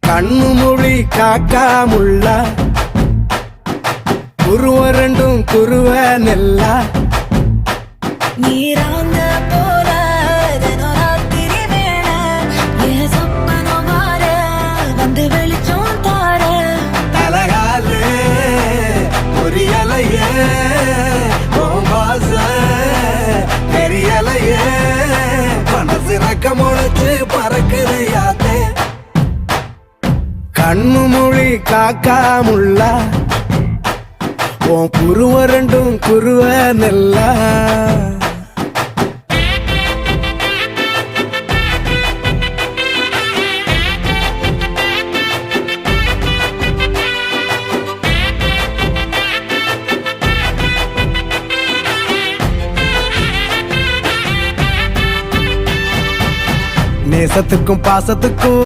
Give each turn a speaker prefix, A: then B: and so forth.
A: கண்ணு மொழி காக்காமுள்ள குருவ ரெண்டும் குருவ நெல்லா
B: நீராங்க போல ராத்திரி வேண என் சொப்பனம் மாற வந்து வெளிச்சம் தார
A: தலகாலே பொரியலையே வாச பெரியலையே மனசு ரக்க முளைச்சு பறக்குது யாத்தே கண்ணு மொழி காக்காமுள்ள உன் குருவ ரெண்டும் குருவ நெல்லா நேசத்துக்கும் பாசத்துக்கும்